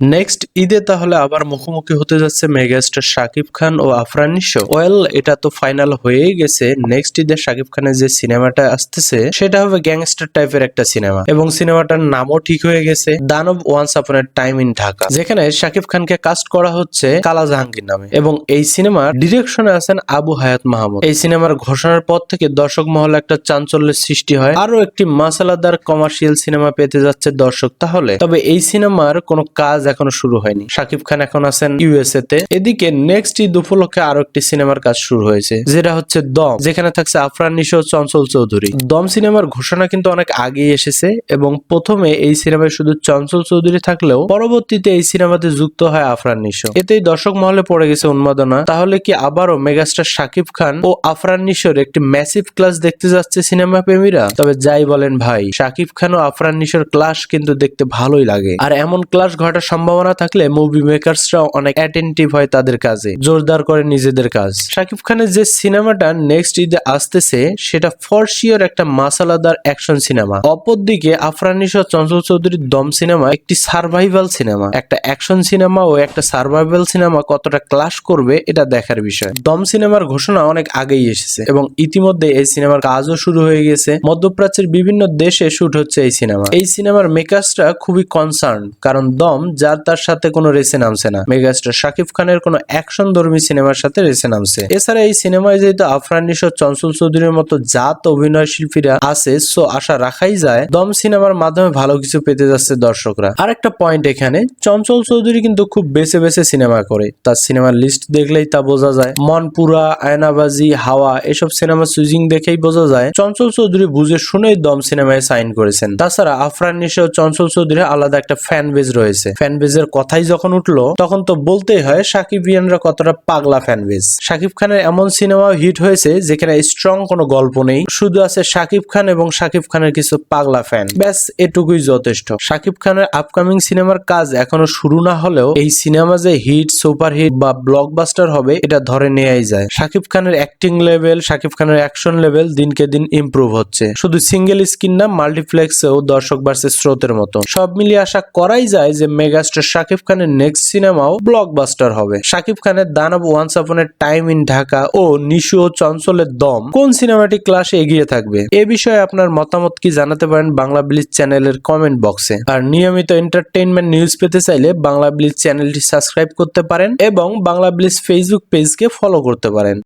Next ঈদে তাহলে আবার মুখোমুখি হতে যাচ্ছে মেগাস্টার শাকিব খান ও আফরান নিশো। ওয়েল, এটা তো ফাইনাল হয়েই গেছে। নেক্সট ঈদে শাকিব খানের যে সিনেমাটা আসতেছে সেটা হবে গ্যাংস্টার টাইপের একটা সিনেমা, এবং সিনেমাটার নামও ঠিক হয়ে গেছে, দানব once upon a time in Dhaka, যেখানে শাকিব খানকে কাস্ট করা হচ্ছে কালা জাহাঙ্গীর নামে, এবং এই সিনেমার ডিরেকশনে আছেন আবু হায়াত মাহমুদ। এই সিনেমার ঘোষণার পর থেকে দর্শক মহলে একটা চাঞ্চল্যের সৃষ্টি হয়, আরো একটি মাসালাদার কমার্শিয়াল সিনেমা পেতে যাচ্ছে দর্শক। তাহলে তবে এই সিনেমার কোনো কাজ এখনো শুরু হয়নি। শাকিব খান এখন আছেন ইউএসএ তে। এদিকে নেক্সট ঈদ উপলক্ষে আরো একটি সিনেমার কাজ শুরু হয়েছে, যেটা হচ্ছে দম, যেখানে থাকছে আফরান নিশো, চঞ্চল চৌধুরী। দম সিনেমার ঘোষণা কিন্তু অনেক আগেই এসেছে, এবং প্রথমে এই সিনেমায় শুধু চঞ্চল চৌধুরী থাকলেও পরবর্তীতে এই সিনেমাতে যুক্ত হয় আফরান নিশো। এতেই দর্শক মহলে পড়ে গেছে উন্মাদনা। তাহলে কি আবারও মেগাস্টার শাকিব খান ও আফরান নিশোর একটি ম্যাসিভ ক্লাস দেখতে যাচ্ছে সিনেমা প্রেমীরা? তবে যাই বলেন ভাই, শাকিব খান ও আফরান নিশোর ক্লাস কিন্তু দেখতে ভালোই লাগে, আর এমন ক্লাস ঘটার সম্ভাবনা থাকলে মুভি মেকার্সরাও অনেক অ্যাটেন্টিভ হয় তাদের কাজে, জোরদার করে নিজেদের কাজ। শাকিব খানের যে সিনেমাটা নেক্সট ঈদে আসতেছে সেটা ফর শিওর একটা মাসালাদার অ্যাকশন সিনেমা। অপরদিকে আফরান নিশো, চঞ্চল চৌধুরীর দম সিনেমা একটি সার্ভাইভাল সিনেমা। একটা অ্যাকশন সিনেমা ও একটা সার্ভাইভাল সিনেমা কতটা ক্লাশ করবে এটা দেখার বিষয়। দম সিনেমার ঘোষণা অনেক আগেই এসেছে, এবং ইতিমধ্যে এই সিনেমার কাজও শুরু হয়ে গেছে। মধ্যপ্রাচ্যের বিভিন্ন দেশে শুট হচ্ছে এই সিনেমা। এই সিনেমার মেকার্সরা খুবই কনসার্ন, কারণ দম যার তার সাথে কোনো রেসে নামছে না, মেগাস্টার শাকিব খানের কোনো অ্যাকশন ধর্মী সিনেমার সাথে রেসে নামছে। এছাড়া এই সিনেমায় যেহেতু আফরান নিশো, চঞ্চল চৌধুরীর মতো জাত অভিনয় শিল্পীরা আছে, সো আশা রাখাই যায় দম সিনেমার মাধ্যমে ভালো কিছু পেতে যাচ্ছে দর্শকরা। আরেকটা পয়েন্ট, এখানে চঞ্চল চৌধুরী কিন্তু খুব বেছে বেছে সিনেমা করে। তার সিনেমার লিস্ট দেখলেই তা বোঝা যায়। মনপুরা, আয়নাবাজি, হাওয়া এসব সিনেমা চুজিং দেখেই বোঝা যায় চঞ্চল চৌধুরী বুঝে শুনেই দম সিনেমায় সাইন করেছেন। তাছাড়া আফরান নিশো, চঞ্চল চৌধুরী আলাদা একটা ফ্যান বেজ রয়েছে। ফ্যান বেজের কথাই যখন উঠলো তখন তো বলতেই হয় সাকিবিয়ানরা কতটা পাগলা ফ্যান বেজ। শাকিব খানের এমন সিনেমাও হিট হয়েছে যেখানে স্ট্রং কোনো গল্প নেই, শুধু আছে শাকিব খান এবং শাকিব খানের কিছু পাগলা ফ্যান, ব্যাস এটুকুই যথেষ্ট। শাকিব খানের আপকামিং সিনেমার কাজ এখনো শুরু না হলেও এই সিনেমা যে হিট, সুপার হিট বা ব্লকবাস্টার হবে এটা ধরে নেওয়াই যায়। শাকিব খানের অ্যাক্টিং লেভেল, শাকিব খানের অ্যাকশন লেভেল দিনকে দিন ইমপ্রুভ হচ্ছে। শুধু সিঙ্গেল স্ক্রিন না, মাল্টিপ্লেক্সেও দর্শক বাড়ছে স্রোতের মতো। সব মিলিয়ে আশা করাই যায় যে মেগাস্টার শাকিব খানের নেক্সট সিনেমাও ব্লকবাস্টার হবে। শাকিব খানের দানব once upon a time in Dhaka ও নিশু ও চঞ্চলের দম কোন সিনেমাটি ক্লাসে এগিয়ে থাকবে, এ বিষয়ে আপনার মতামত কি জানাতে পারেন বাংলা ব্লিজ চ্যানেলের কমেন্ট বক্সে। আর নিয়মিত এন্টারটেইনমেন্ট নিউজ পেতে চাইলে বাংলা ব্লিজ চ্যানেলটি সাবস্ক্রাইব করতে পারেন এবং বাংলা ব্লিজ ফেসবুক পেজকে ফলো করতে পারেন।